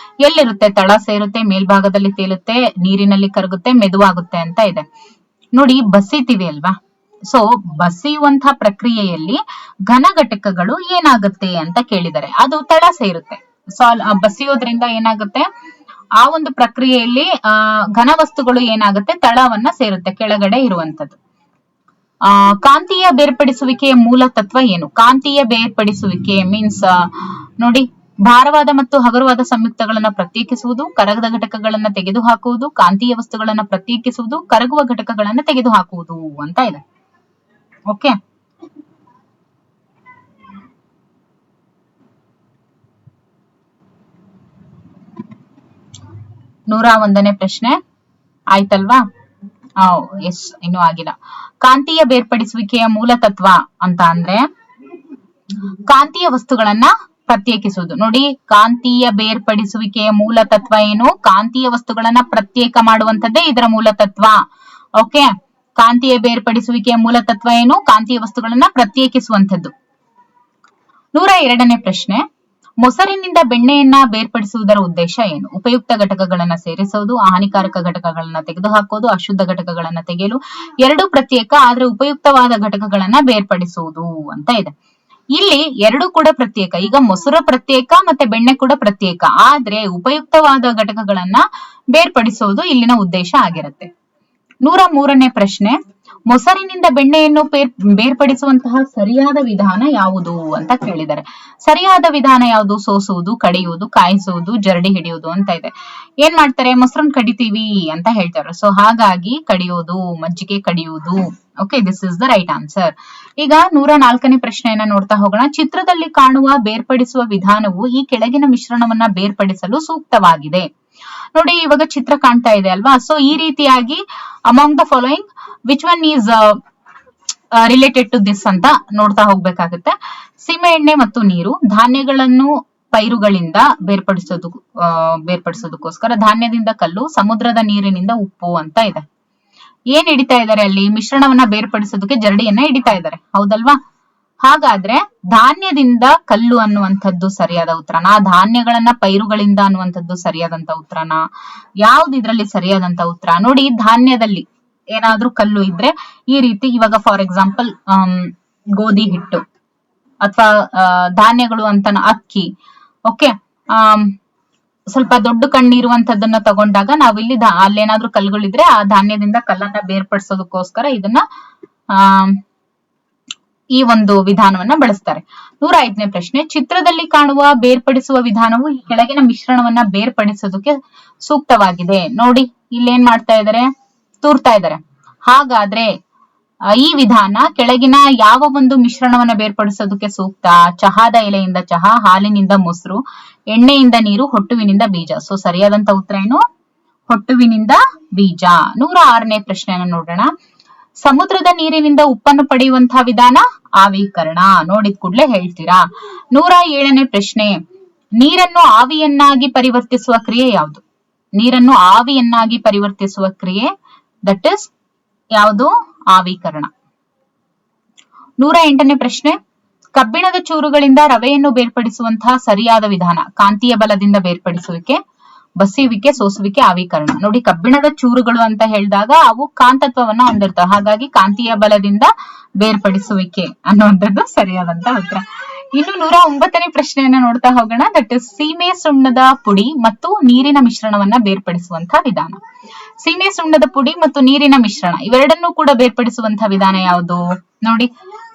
ಎಲ್ಲಿರುತ್ತೆ? ತಳ ಸೇರುತ್ತೆ, ಮೇಲ್ಭಾಗದಲ್ಲಿ ತೇಲುತ್ತೆ, ನೀರಿನಲ್ಲಿ ಕರಗುತ್ತೆ, ಮೆದುವಾಗುತ್ತೆ ಅಂತ ಇದೆ. ನೋಡಿ, ಬಸಿತೀವಿ ಅಲ್ವಾ? ಸೊ ಬಸಿಯುವಂತಹ ಪ್ರಕ್ರಿಯೆಯಲ್ಲಿ ಘನ ಘಟಕಗಳು ಏನಾಗುತ್ತೆ ಅಂತ ಕೇಳಿದರೆ ಅದು ತಳ ಸೇರುತ್ತೆ. ಬಸಿಯೋದ್ರಿಂದ ಏನಾಗುತ್ತೆ? ಆ ಒಂದು ಪ್ರಕ್ರಿಯೆಯಲ್ಲಿ ಘನ ವಸ್ತುಗಳು ಏನಾಗುತ್ತೆ? ತಳವನ್ನ ಸೇರುತ್ತೆ, ಕೆಳಗಡೆ ಇರುವಂತದ್ದು. ಕಾಂತೀಯ ಬೇರ್ಪಡಿಸುವಿಕೆಯ ಮೂಲ ತತ್ವ ಏನು? ಕಾಂತೀಯ ಬೇರ್ಪಡಿಸುವಿಕೆ ಮೀನ್ಸ್ ನೋಡಿ, ಭಾರವಾದ ಮತ್ತು ಹಗುರವಾದ ಸಂಯುಕ್ತಗಳನ್ನ ಪ್ರತ್ಯೇಕಿಸುವುದು, ಕರಗದ ಘಟಕಗಳನ್ನ ತೆಗೆದುಹಾಕುವುದು, ಕಾಂತೀಯ ವಸ್ತುಗಳನ್ನ ಪ್ರತ್ಯೇಕಿಸುವುದು, ಕರಗುವ ಘಟಕಗಳನ್ನ ತೆಗೆದುಹಾಕುವುದು ಅಂತ ಇದೆ. ಓಕೆ, 101ನೇ ಪ್ರಶ್ನೆ ಆಯ್ತಲ್ವಾ? ಎಸ್, ಇನ್ನೂ ಆಗಿಲ್ಲ. ಕಾಂತೀಯ ಬೇರ್ಪಡಿಸುವಿಕೆಯ ಮೂಲ ತತ್ವ ಅಂತ ಅಂದ್ರೆ ಕಾಂತೀಯ ವಸ್ತುಗಳನ್ನ ಪ್ರತ್ಯೇಕಿಸುವುದು. ನೋಡಿ, ಕಾಂತೀಯ ಬೇರ್ಪಡಿಸುವಿಕೆಯ ಮೂಲ ತತ್ವ ಏನು? ಕಾಂತೀಯ ವಸ್ತುಗಳನ್ನ ಪ್ರತ್ಯೇಕ ಮಾಡುವಂತದ್ದೇ ಇದರ ಮೂಲ ತತ್ವ. ಓಕೆ, ಕಾಂತೀಯ ಬೇರ್ಪಡಿಸುವಿಕೆಯ ಮೂಲ ತತ್ವ ಏನು? ಕಾಂತೀಯ ವಸ್ತುಗಳನ್ನ ಪ್ರತ್ಯೇಕಿಸುವಂತದ್ದು. 102ನೇ ಪ್ರಶ್ನೆ, ಮೊಸರಿನಿಂದ ಬೆಣ್ಣೆಯನ್ನ ಬೇರ್ಪಡಿಸುವುದರ ಉದ್ದೇಶ ಏನು? ಉಪಯುಕ್ತ ಘಟಕಗಳನ್ನ ಸೇರಿಸುವುದು, ಹಾನಿಕಾರಕ ಘಟಕಗಳನ್ನ ತೆಗೆದುಹಾಕುವುದು, ಅಶುದ್ಧ ಘಟಕಗಳನ್ನ ತೆಗೆಯಲು, ಎರಡು ಪ್ರತ್ಯೇಕ ಆದ್ರೆ ಉಪಯುಕ್ತವಾದ ಘಟಕಗಳನ್ನ ಬೇರ್ಪಡಿಸುವುದು ಅಂತ ಇದೆ. ಇಲ್ಲಿ ಎರಡು ಕೂಡ ಪ್ರತ್ಯೇಕ. ಈಗ ಮೊಸರು ಪ್ರತ್ಯೇಕ ಮತ್ತೆ ಬೆಣ್ಣೆ ಕೂಡ ಪ್ರತ್ಯೇಕ, ಆದ್ರೆ ಉಪಯುಕ್ತವಾದ ಘಟಕಗಳನ್ನ ಬೇರ್ಪಡಿಸುವುದು ಇಲ್ಲಿನ ಉದ್ದೇಶ ಆಗಿರುತ್ತೆ. 103ನೇ ಪ್ರಶ್ನೆ, ಮೊಸರಿನಿಂದ ಬೆಣ್ಣೆಯನ್ನು ಬೇರ್ಪಡಿಸುವಂತಹ ಸರಿಯಾದ ವಿಧಾನ ಯಾವುದು ಅಂತ ಕೇಳಿದ್ದಾರೆ. ಸರಿಯಾದ ವಿಧಾನ ಯಾವುದು? ಸೋಸುವುದು, ಕಡಿಯುವುದು, ಕಾಯಿಸುವುದು, ಜರಡಿ ಹಿಡಿಯುವುದು ಅಂತ ಇದೆ. ಏನ್ ಮಾಡ್ತಾರೆ? ಮೊಸರನ್ನ ಕಡಿತೀವಿ ಅಂತ ಹೇಳ್ತಾರೆ. ಸೊ ಹಾಗಾಗಿ ಕಡಿಯೋದು, ಮಜ್ಜಿಗೆ ಕಡಿಯುವುದು. Okay, this is the right answer. ಈಗ 104ನೇ ಪ್ರಶ್ನೆಯನ್ನ ನೋಡ್ತಾ ಹೋಗೋಣ. ಚಿತ್ರದಲ್ಲಿ ಕಾಣುವ ಬೇರ್ಪಡಿಸುವ ವಿಧಾನವು ಈ ಕೆಳಗಿನ ಮಿಶ್ರಣವನ್ನ ಬೇರ್ಪಡಿಸಲು ಸೂಕ್ತವಾಗಿದೆ. ನೋಡಿ, ಇವಾಗ ಚಿತ್ರ ಕಾಣ್ತಾ ಇದೆ ಅಲ್ವಾ? ಸೊ ಈ ರೀತಿಯಾಗಿ among the following which one is related to this ಅಂತ ನೋಡ್ತಾ ಹೋಗ್ಬೇಕಾಗುತ್ತೆ. ಸೀಮೆ ಎಣ್ಣೆ ಮತ್ತು ನೀರು, ಧಾನ್ಯಗಳನ್ನು ಪೈರುಗಳಿಂದ ಬೇರ್ಪಡಿಸೋದಕ್ಕೋಸ್ಕರ, ಧಾನ್ಯದಿಂದ ಕಲ್ಲು, ಸಮುದ್ರದ ನೀರಿನಿಂದ ಉಪ್ಪು ಅಂತ ಇದೆ. ಏನ್ ಹಿಡಿತಾ ಇದ್ದಾರೆ ಅಲ್ಲಿ? ಮಿಶ್ರಣವನ್ನ ಬೇರ್ಪಡಿಸೋದಕ್ಕೆ ಜರಡಿಯನ್ನ ಹಿಡಿತಾ ಇದ್ದಾರೆ, ಹೌದಲ್ವಾ? ಹಾಗಾದ್ರೆ ಧಾನ್ಯದಿಂದ ಕಲ್ಲು ಅನ್ನುವಂಥದ್ದು ಸರಿಯಾದ ಉತ್ತರನಾ? ಧಾನ್ಯಗಳನ್ನ ಪೈರುಗಳಿಂದ ಅನ್ನುವಂಥದ್ದು ಸರಿಯಾದಂತ ಉತ್ತರನಾ? ಯಾವ್ದು ಇದ್ರಲ್ಲಿ ಸರಿಯಾದಂತ ಉತ್ತರ? ನೋಡಿ, ಧಾನ್ಯದಲ್ಲಿ ಏನಾದ್ರೂ ಕಲ್ಲು ಇದ್ರೆ ಈ ರೀತಿ, ಇವಾಗ ಫಾರ್ ಎಕ್ಸಾಂಪಲ್ ಗೋಧಿ ಹಿಟ್ಟು ಅಥವಾ ಧಾನ್ಯಗಳು ಅಂತ ಅಕ್ಕಿ, ಓಕೆ, ಸ್ವಲ್ಪ ದೊಡ್ಡ ಕಣ್ಣಿರುವಂತದ್ದನ್ನ ತಗೊಂಡಾಗ ನಾವಿಲ್ಲಿ ಅಲ್ಲೇನಾದ್ರೂ ಕಲ್ಲುಗಳಿದ್ರೆ ಆ ಧಾನ್ಯದಿಂದ ಕಲ್ಲನ್ನ ಬೇರ್ಪಡಿಸೋದಕ್ಕೋಸ್ಕರ ಇದನ್ನ ಈ ಒಂದು ವಿಧಾನವನ್ನ ಬಳಸ್ತಾರೆ. 105ನೇ ಪ್ರಶ್ನೆ, ಚಿತ್ರದಲ್ಲಿ ಕಾಣುವ ಬೇರ್ಪಡಿಸುವ ವಿಧಾನವು ಈ ಕೆಳಗಿನ ಮಿಶ್ರಣವನ್ನ ಬೇರ್ಪಡಿಸೋದಕ್ಕೆ ಸೂಕ್ತವಾಗಿದೆ. ನೋಡಿ, ಇಲ್ಲೇನ್ ಮಾಡ್ತಾ ಇದಾರೆ? ತೂರ್ತಾ ಇದಾರೆ. ಹಾಗಾದ್ರೆ ಈ ವಿಧಾನ ಕೆಳಗಿನ ಯಾವ ಒಂದು ಮಿಶ್ರಣವನ್ನ ಬೇರ್ಪಡಿಸೋದಕ್ಕೆ ಸೂಕ್ತ? ಚಹಾದ ಎಲೆಯಿಂದ ಚಹಾ, ಹಾಲಿನಿಂದ ಮೊಸರು, ಎಣ್ಣೆಯಿಂದ ನೀರು, ಹೊಟ್ಟುವಿನಿಂದ ಬೀಜ. ಸೊ ಸರಿಯಾದಂತ ಉತ್ತರ ಏನು? ಹೊಟ್ಟುವಿನಿಂದ ಬೀಜ. 106ನೇ ಪ್ರಶ್ನೆಯನ್ನು ನೋಡೋಣ. ಸಮುದ್ರದ ನೀರಿನಿಂದ ಉಪ್ಪನ್ನು ಪಡೆಯುವಂತಹ ವಿಧಾನ ಆವಿಕರಣ. ನೋಡಿದ ಕೂಡ್ಲೆ ಹೇಳ್ತೀರಾ. 107ನೇ ಪ್ರಶ್ನೆ, ನೀರನ್ನು ಆವಿಯನ್ನಾಗಿ ಪರಿವರ್ತಿಸುವ ಕ್ರಿಯೆ ಯಾವುದು? ನೀರನ್ನು ಆವಿಯನ್ನಾಗಿ ಪರಿವರ್ತಿಸುವ ಕ್ರಿಯೆ ದಟ್ ಇಸ್ ಯಾವುದು? ಆವಿಕರಣ. 108ನೇ ಪ್ರಶ್ನೆ, ಕಬ್ಬಿಣದ ಚೂರುಗಳಿಂದ ರವೆಯನ್ನು ಬೇರ್ಪಡಿಸುವಂತಹ ಸರಿಯಾದ ವಿಧಾನ? ಕಾಂತೀಯ ಬಲದಿಂದ ಬೇರ್ಪಡಿಸುವಿಕೆ, ಬಸಿಯುವಿಕೆ, ಸೋಸುವಿಕೆ, ಆವಿಕರಣ. ನೋಡಿ, ಕಬ್ಬಿಣದ ಚೂರುಗಳು ಅಂತ ಹೇಳಿದಾಗ ಅವು ಕಾಂತತ್ವವನ್ನ ಹೊಂದಿರ್ತವೆ, ಹಾಗಾಗಿ ಕಾಂತೀಯ ಬಲದಿಂದ ಬೇರ್ಪಡಿಸುವಿಕೆ ಅನ್ನುವಂಥದ್ದು ಸರಿಯಾದಂತ ಉತ್ತರ. ಇನ್ನು 109ನೇ ಪ್ರಶ್ನೆಯನ್ನ ನೋಡ್ತಾ ಹೋಗೋಣ. ದಟ್ ಇಸ್ ಸೀಮೆ ಸುಣ್ಣದ ಪುಡಿ ಮತ್ತು ನೀರಿನ ಮಿಶ್ರಣವನ್ನ ಬೇರ್ಪಡಿಸುವಂತಹ ವಿಧಾನ. ಸೀಮೆ ಸುಣ್ಣದ ಪುಡಿ ಮತ್ತು ನೀರಿನ ಮಿಶ್ರಣ ಇವೆರಡನ್ನೂ ಕೂಡ ಬೇರ್ಪಡಿಸುವಂತಹ ವಿಧಾನ ಯಾವುದು? ನೋಡಿ,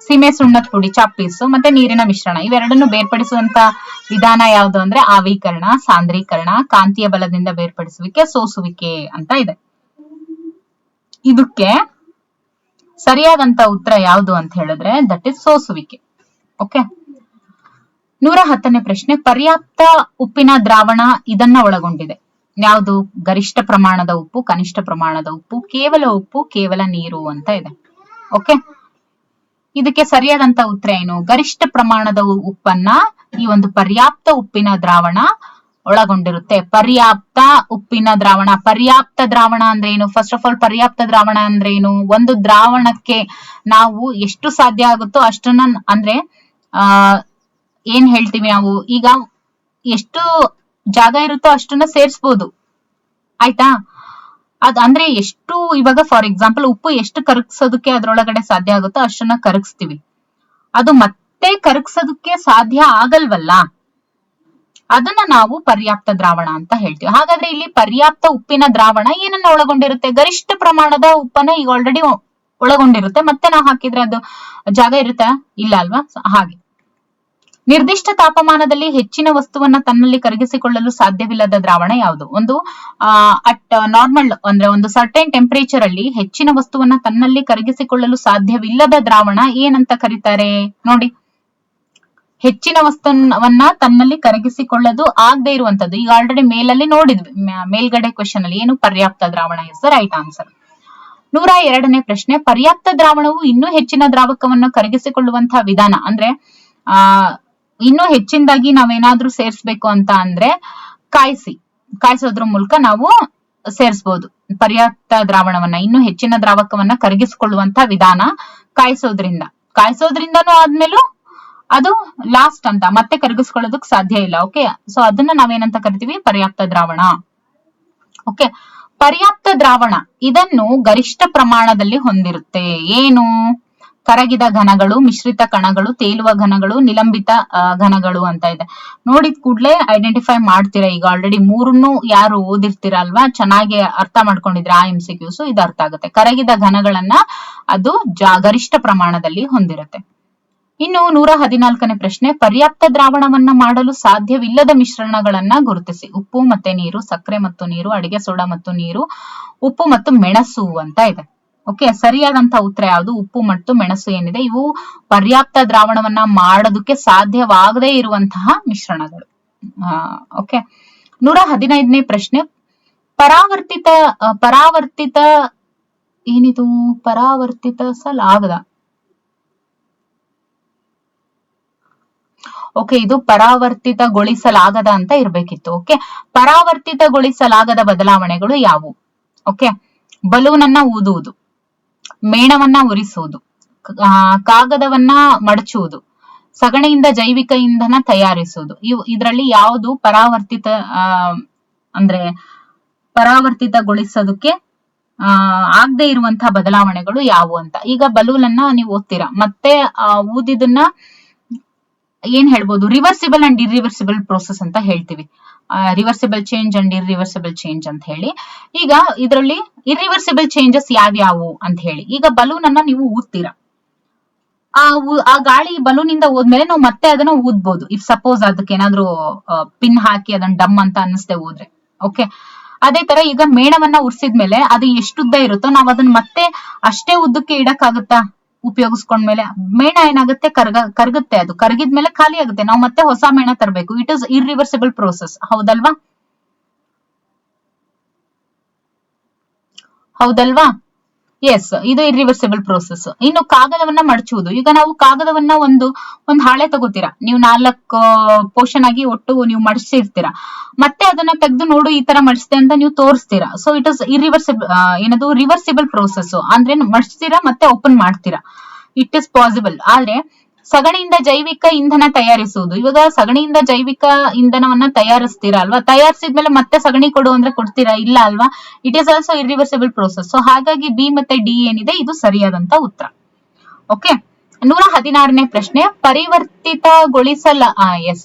ಸೀಮೆ ಸುಣ್ಣದ ಪುಡಿ ಚಾಪೀಸು ಮತ್ತೆ ನೀರಿನ ಮಿಶ್ರಣ ಇವೆರಡನ್ನು ಬೇರ್ಪಡಿಸುವಂತ ವಿಧಾನ ಯಾವುದು ಅಂದ್ರೆ ಆವಿಕರಣ, ಸಾಂದ್ರೀಕರಣ, ಕಾಂತೀಯ ಬಲದಿಂದ ಬೇರ್ಪಡಿಸುವಿಕೆ, ಸೋಸುವಿಕೆ ಅಂತ ಇದೆ. ಇದಕ್ಕೆ ಸರಿಯಾದಂತ ಉತ್ತರ ಯಾವುದು ಅಂತ ಹೇಳಿದ್ರೆ ದಟ್ ಇಸ್ ಸೋಸುವಿಕೆ. ಓಕೆ. 110ನೇ ಪ್ರಶ್ನೆ, ಪರ್ಯಾಪ್ತ ಉಪ್ಪಿನ ದ್ರಾವಣ ಇದನ್ನ ಒಳಗೊಂಡಿದೆ. ಯಾವುದು? ಗರಿಷ್ಠ ಪ್ರಮಾಣದ ಉಪ್ಪು, ಕನಿಷ್ಠ ಪ್ರಮಾಣದ ಉಪ್ಪು, ಕೇವಲ ಉಪ್ಪು, ಕೇವಲ ನೀರು ಅಂತ ಇದೆ. ಓಕೆ, ಇದಕ್ಕೆ ಸರಿಯಾದಂತ ಉತ್ತರ ಏನು? ಗರಿಷ್ಠ ಪ್ರಮಾಣದ ಉಪ್ಪನ್ನ ಈ ಒಂದು ಪರ್ಯಾಪ್ತ ಉಪ್ಪಿನ ದ್ರಾವಣ ಒಳಗೊಂಡಿರುತ್ತೆ. ಪರ್ಯಾಪ್ತ ಉಪ್ಪಿನ ದ್ರಾವಣ. ಪರ್ಯಾಪ್ತ ದ್ರಾವಣ ಅಂದ್ರೆ ಏನು? ಫಸ್ಟ್ ಆಫ್ ಆಲ್ ಪರ್ಯಾಪ್ತ ದ್ರಾವಣ ಅಂದ್ರೆ ಏನು? ಒಂದು ದ್ರಾವಣಕ್ಕೆ ನಾವು ಎಷ್ಟು ಸಾಧ್ಯ ಆಗುತ್ತೋ ಅಷ್ಟನ್ನ, ಅಂದ್ರೆ ಏನ್ ಹೇಳ್ತೀವಿ ನಾವು, ಈಗ ಎಷ್ಟು ಜಾಗ ಇರುತ್ತೋ ಅಷ್ಟನ್ನ ಸೇರಿಸಬಹುದು, ಆಯ್ತಾ? ಅಂದ್ರೆ ಎಷ್ಟು, ಇವಾಗ ಫಾರ್ ಎಕ್ಸಾಂಪಲ್ ಉಪ್ಪು ಎಷ್ಟು ಕರಗಿಸೋದಕ್ಕೆ ಅದ್ರೊಳಗಡೆ ಸಾಧ್ಯ ಆಗುತ್ತೋ ಅಷ್ಟನ್ನ ಕರಗಿಸ್ತೀವಿ. ಅದು ಮತ್ತೆ ಕರಗಿಸೋದಕ್ಕೆ ಸಾಧ್ಯ ಆಗಲ್ವಲ್ಲ, ಅದನ್ನ ನಾವು ಪರ್ಯಾಪ್ತ ದ್ರಾವಣ ಅಂತ ಹೇಳ್ತೀವಿ. ಹಾಗಾದ್ರೆ ಇಲ್ಲಿ ಪರ್ಯಾಪ್ತ ಉಪ್ಪಿನ ದ್ರಾವಣ ಏನನ್ನ ಒಳಗೊಂಡಿರುತ್ತೆ? ಗರಿಷ್ಠ ಪ್ರಮಾಣದ ಉಪ್ಪನ್ನ ಈಗ ಆಲ್ರೆಡಿ ಒಳಗೊಂಡಿರುತ್ತೆ, ಮತ್ತೆ ನಾವು ಹಾಕಿದ್ರೆ ಅದು ಜಾಗ ಇರುತ್ತೆ? ಇಲ್ಲ ಅಲ್ವಾ? ಹಾಗೆ ನಿರ್ದಿಷ್ಟ ತಾಪಮಾನದಲ್ಲಿ ಹೆಚ್ಚಿನ ವಸ್ತುವನ್ನ ತನ್ನಲ್ಲಿ ಕರಗಿಸಿಕೊಳ್ಳಲು ಸಾಧ್ಯವಿಲ್ಲದ ದ್ರಾವಣ ಯಾವುದು? ಒಂದು ಅಟ್ ನಾರ್ಮಲ್ ಅಂದ್ರೆ ಒಂದು ಸರ್ಟೈನ್ ಟೆಂಪರೇಚರ್ ಅಲ್ಲಿ ಹೆಚ್ಚಿನ ವಸ್ತುವನ್ನ ತನ್ನಲ್ಲಿ ಕರಗಿಸಿಕೊಳ್ಳಲು ಸಾಧ್ಯವಿಲ್ಲದ ದ್ರಾವಣ ಏನಂತ ಕರೀತಾರೆ? ನೋಡಿ, ಹೆಚ್ಚಿನ ವಸ್ತುವನ್ನ ತನ್ನಲ್ಲಿ ಕರಗಿಸಿಕೊಳ್ಳೋದು ಆಗದೆ ಇರುವಂತದ್ದು. ಈಗ ಆಲ್ರೆಡಿ ಮೇಲಲ್ಲಿ ನೋಡಿದ್ವಿ, ಮೇಲ್ಗಡೆ ಕ್ವೆಶನ್ ಅಲ್ಲಿ ಏನು ಪರ್ಯಾಪ್ತ ದ್ರಾವಣ ಇಸ್ ದ ರೈಟ್ ಆನ್ಸರ್. 102ನೇ ಪ್ರಶ್ನೆ, ಪರ್ಯಾಪ್ತ ದ್ರಾವಣವು ಇನ್ನೂ ಹೆಚ್ಚಿನ ದ್ರಾವಕವನ್ನು ಕರಗಿಸಿಕೊಳ್ಳುವಂತಹ ವಿಧಾನ. ಅಂದ್ರೆ ಇನ್ನೂ ಹೆಚ್ಚಿನದಾಗಿ ನಾವೇನಾದ್ರೂ ಸೇರಿಸಬೇಕು ಅಂತ ಅಂದ್ರೆ ಕಾಯಿಸೋದ್ರ ಮೂಲಕ ನಾವು ಸೇರಿಸಬಹುದು ಪರ್ಯಾಪ್ತ ದ್ರಾವಣವನ್ನ. ಇನ್ನೂ ಹೆಚ್ಚಿನ ದ್ರಾವಕವನ್ನ ಕರಗಿಸಿಕೊಳ್ಳುವಂತಹ ವಿಧಾನ ಕಾಯಿಸೋದ್ರಿಂದನೂ ಆದ್ಮೇಲೂ ಅದು ಲಾಸ್ಟ್ ಅಂತ ಮತ್ತೆ ಕರಗಿಸ್ಕೊಳ್ಳೋದಕ್ ಸಾಧ್ಯ ಇಲ್ಲ. ಓಕೆ, ಸೊ ಅದನ್ನ ನಾವೇನಂತ ಕರಿತೀವಿ, ಪರ್ಯಾಪ್ತ ದ್ರಾವಣ. ಓಕೆ, ಪರ್ಯಾಪ್ತ ದ್ರಾವಣ ಇದನ್ನು ಗರಿಷ್ಠ ಪ್ರಮಾಣದಲ್ಲಿ ಹೊಂದಿರುತ್ತೆ. ಏನು? ಕರಗಿದ ಘನಗಳು, ಮಿಶ್ರಿತ ಕಣಗಳು, ತೇಲುವ ಘನಗಳು, ನಿಲಂಬಿತ ಘನಗಳು ಅಂತ ಇದೆ. ನೋಡಿದ ಕೂಡ್ಲೆ ಐಡೆಂಟಿಫೈ ಮಾಡ್ತೀರಾ. ಈಗ ಆಲ್ರೆಡಿ ಮೂರನ್ನು ಯಾರು ಓದಿರ್ತೀರಾ ಅಲ್ವಾ, ಚೆನ್ನಾಗಿ ಅರ್ಥ ಮಾಡ್ಕೊಂಡಿದ್ರೆ ಆ MCQs ಇದು ಅರ್ಥ ಆಗುತ್ತೆ. ಕರಗಿದ ಘನಗಳನ್ನ ಅದು ಗರಿಷ್ಠ ಪ್ರಮಾಣದಲ್ಲಿ ಹೊಂದಿರುತ್ತೆ. ಇನ್ನು 114ನೇ ಪ್ರಶ್ನೆ, ಪರ್ಯಾಪ್ತ ದ್ರಾವಣವನ್ನ ಮಾಡಲು ಸಾಧ್ಯವಿಲ್ಲದ ಮಿಶ್ರಣಗಳನ್ನ ಗುರುತಿಸಿ. ಉಪ್ಪು ಮತ್ತೆ ನೀರು, ಸಕ್ಕರೆ ಮತ್ತು ನೀರು, ಅಡಿಗೆ ಸೋಡಾ ಮತ್ತು ನೀರು, ಉಪ್ಪು ಮತ್ತು ಮೆಣಸು ಅಂತ ಇದೆ. ಓಕೆ, ಸರಿಯಾದಂತ ಉತ್ತರ ಯಾವುದು? ಉಪ್ಪು ಮತ್ತು ಮೆಣಸು ಏನಿದೆ ಇವು ಪರ್ಯಾಪ್ತ ದ್ರಾವಣವನ್ನ ಮಾಡೋದಕ್ಕೆ ಸಾಧ್ಯವಾಗದೇ ಇರುವಂತಹ ಮಿಶ್ರಣಗಳು. ಓಕೆ, 115ನೇ ಪ್ರಶ್ನೆ, ಪರಾವರ್ತಿತ ಏನಿದು? ಪರಾವರ್ತಿಸಲಾಗದ. ಓಕೆ, ಇದು ಪರಾವರ್ತಿತಗೊಳಿಸಲಾಗದ ಅಂತ ಇರ್ಬೇಕಿತ್ತು. ಓಕೆ, ಪರಾವರ್ತಿತಗೊಳಿಸಲಾಗದ ಬದಲಾವಣೆಗಳು ಯಾವುವು? ಓಕೆ, ಬಲೂನ್ ಅನ್ನ ಊದುವುದು, ಮೇಣವನ್ನ ಉರಿಸುವುದು, ಕಾಗದವನ್ನ ಮಡಚುವುದು, ಸಗಣಿಯಿಂದ ಜೈವಿಕ ಇಂಧನ ತಯಾರಿಸುವುದು. ಇದರಲ್ಲಿ ಯಾವುದು ಅಂದ್ರೆ ಪರಾವರ್ತಿತಗೊಳಿಸೋದಕ್ಕೆ ಆಗದೆ ಇರುವಂತಹ ಬದಲಾವಣೆಗಳು ಯಾವುವು ಅಂತ. ಈಗ ಬಲೂನ್ ಅನ್ನ ನೀವು ಓದ್ತೀರಾ, ಮತ್ತೆ ಊದಿದನ್ನ ಏನ್ ಹೇಳ್ಬೋದು? ರಿವರ್ಸಿಬಲ್ ಅಂಡ್ ಇರ್ರಿವರ್ಸಿಬಲ್ ಪ್ರೋಸೆಸ್ ಅಂತ ಹೇಳ್ತೀವಿ. Reversible change and irreversible change ಅಂತ ಹೇಳಿ. ಈಗ ಇದರಲ್ಲಿ ಇರ್ರಿವರ್ಸಿಬಲ್ ಚೇಂಜಸ್ ಯಾವ್ಯಾವು ಅಂತ ಹೇಳಿ, ಈಗ ಬಲೂನ್ ಅನ್ನ ನೀವು ಊದ್ತೀರಾ, ಆ ಗಾಳಿ ಬಲೂನ್ ಇಂದ ಹೋದ್ಮೇಲೆ ನಾವು ಮತ್ತೆ ಅದನ್ನ ಊದ್ಬೋದು. ಇಫ್ ಸಪೋಸ್ ಅದಕ್ಕೆ ಏನಾದ್ರು ಪಿನ್ ಹಾಕಿ ಅದನ್ನ ಡಮ್ ಅಂತ ಅನ್ನಿಸ್ದೆ ಹೋದ್ರೆ. ಓಕೆ, ಅದೇ ತರ ಈಗ ಮೇಣವನ್ನ ಉರ್ಸಿದ್ಮೇಲೆ ಅದು ಎಷ್ಟುದ್ದ ಇರುತ್ತೋ ನಾವು ಅದನ್ನ ಮತ್ತೆ ಅಷ್ಟೇ ಉದ್ದಕ್ಕೆ ಇಡಕ್ಕಾಗುತ್ತಾ? ಉಪಯೋಗಿಸ್ಕೊಂಡ್ಮೇಲೆ ಮೇಣ ಏನಾಗುತ್ತೆ? ಕರಗುತ್ತೆ. ಅದು ಕರಗಿದ್ಮೇಲೆ ಖಾಲಿ ಆಗುತ್ತೆ. ನಾವು ಮತ್ತೆ ಹೊಸ ಮೇಣ ತರಬೇಕು. It is irreversible process. ಹೌದಲ್ವಾ? ಎಸ್, ಇದು ಇರ್ರಿವರ್ಸಿಬಲ್ ಪ್ರೋಸೆಸ್. ಇನ್ನು ಕಾಗದವನ್ನ ಮಡಚುವುದು. ಈಗ ನಾವು ಕಾಗದವನ್ನ ಒಂದು ಹಾಳೆ ತಗೋತೀರಾ, ನೀವು 4 ಪೋರ್ಷನ್ ಆಗಿ ಒಟ್ಟು ನೀವು ಮಡಚಿರ್ತೀರಾ, ಮತ್ತೆ ಅದನ್ನ ತೆಗೆದು ನೋಡು ಈ ತರ ಮಡಚಿದೆ ಅಂತ ನೀವು ತೋರಿಸ್ತೀರಾ. So it is reversible process. ಅಂದ್ರೆ ಮಡಚ್ತೀರಾ ಮತ್ತೆ ಓಪನ್ ಮಾಡ್ತೀರಾ, ಇಟ್ ಇಸ್ ಪಾಸಿಬಲ್. ಆದ್ರೆ ಸಗಣಿಯಿಂದ ಜೈವಿಕ ಇಂಧನ ತಯಾರಿಸುವುದು, ಇವಾಗ ಸಗಣಿಯಿಂದ ಜೈವಿಕ ಇಂಧನವನ್ನ ತಯಾರಿಸ್ತೀರಾ ಅಲ್ವಾ, ತಯಾರಿಸಿದ್ಮೇಲೆ ಮತ್ತೆ ಸಗಣಿ ಕೊಡು ಅಂದ್ರೆ ಕೊಡ್ತೀರಾ? ಇಲ್ಲ ಅಲ್ವಾ. It is also irreversible process. So ಹಾಗಾಗಿ ಬಿ ಮತ್ತೆ ಡಿ ಏನಿದೆ ಇದು ಸರಿಯಾದಂತ ಉತ್ತರ. ಓಕೆ, 116ನೇ ಪ್ರಶ್ನೆ,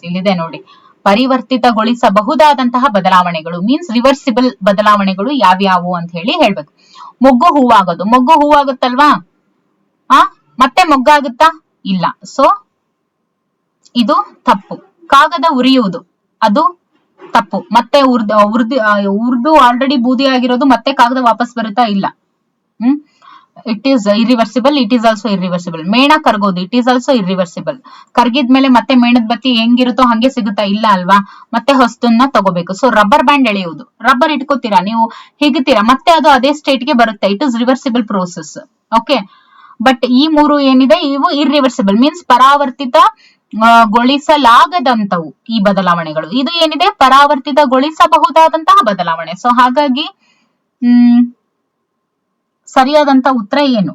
ಇಲ್ಲಿದೆ ನೋಡಿ, ಪರಿವರ್ತಿತಗೊಳಿಸಬಹುದಾದಂತಹ ಬದಲಾವಣೆಗಳು ಮೀನ್ಸ್ ರಿವರ್ಸಿಬಲ್ ಬದಲಾವಣೆಗಳು ಯಾವ್ಯಾವು ಅಂತ ಹೇಳಿ ಹೇಳ್ಬೇಕು. ಮೊಗ್ಗು ಹೂವಾಗೋದು. ಮೊಗ್ಗು ಹೂವಾಗುತ್ತಲ್ವಾ, ಮತ್ತೆ ಮೊಗ್ಗಾಗುತ್ತಾ? ಇಲ್ಲ. ಸೊ ಇದು ತಪ್ಪು. ಕಾಗದ ಉರಿಯುವುದು, ಅದು ತಪ್ಪು. ಮತ್ತೆ ಉರ್ದು ಆಲ್ರೆಡಿ ಬೂದಿ ಆಗಿರೋದು ಮತ್ತೆ ಕಾಗದ ವಾಪಸ್ ಬರುತ್ತಾ? ಇಲ್ಲ. It is irreversible. It is also irreversible. ಮೇಣ ಕರಗೋದು, ಇಟ್ ಈಸ್ ಆಲ್ಸೋ ಇರ್ರಿವರ್ಸಿಬಲ್. ಕರ್ಗಿದ್ಮೇಲೆ ಮತ್ತೆ ಮೇಣದ ಬತ್ತಿ ಹೆಂಗಿರುತ್ತೋ ಹಂಗೆ ಸಿಗುತ್ತಾ? ಇಲ್ಲ ಅಲ್ವಾ. ಮತ್ತೆ ಹೊಸ್ತನ್ನ ತಗೋಬೇಕು. ಸೊ ರಬ್ಬರ್ ಬ್ಯಾಂಡ್ ಎಳೆಯುವುದು, ರಬ್ಬರ್ ಇಟ್ಕೋತೀರಾ ನೀವು, ಹಿಗ್ತೀರಾ, ಮತ್ತೆ ಅದು ಅದೇ ಸ್ಟೇಟ್ ಗೆ ಬರುತ್ತೆ. It is reversible process. Okay, but ಈ ಮೂರು ಏನಿದೆ ಇವು ಇರ್ರಿವರ್ಸಿಬಲ್ ಮೀನ್ಸ್ ಪರಾವರ್ತಿತಗೊಳಿಸಲಾಗದಂತವು ಈ ಬದಲಾವಣೆಗಳು. ಇದು ಏನಿದೆ ಪರಾವರ್ತಿತಗೊಳಿಸಬಹುದಾದಂತಹ ಬದಲಾವಣೆ. ಸೊ ಹಾಗಾಗಿ ಸರಿಯಾದಂತ ಉತ್ತರ ಏನು?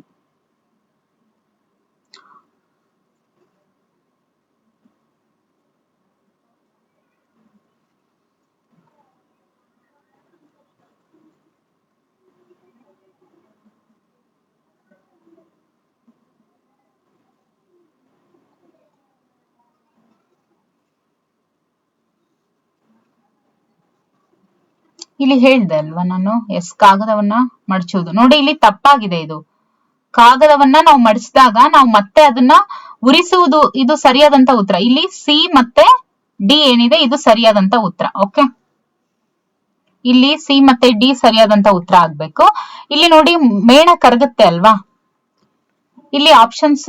ಇಲ್ಲಿ ಹೇಳ್ದೆ ಅಲ್ವಾ ನಾನು, ಎಸ್, ಕಾಗದವನ್ನ ಮಡಚುವುದು. ನೋಡಿ ಇಲ್ಲಿ ತಪ್ಪಾಗಿದೆ. ಇದು ಕಾಗದವನ್ನ ನಾವು ಮಡಚಿದಾಗ ನಾವು ಮತ್ತೆ ಅದನ್ನ ಉರಿಸುವುದು, ಇದು ಸರಿಯಾದಂತ ಉತ್ತರ. ಇಲ್ಲಿ ಸಿ ಮತ್ತೆ ಡಿ ಏನಿದೆ ಇದು ಸರಿಯಾದಂತ ಉತ್ತರ. ಓಕೆ, ಇಲ್ಲಿ ಸಿ ಮತ್ತೆ ಡಿ ಸರಿಯಾದಂತ ಉತ್ತರ ಆಗ್ಬೇಕು. ಇಲ್ಲಿ ನೋಡಿ ಮೇಣ ಕರಗುತ್ತೆ ಅಲ್ವಾ, ಇಲ್ಲಿ ಆಪ್ಷನ್ಸ್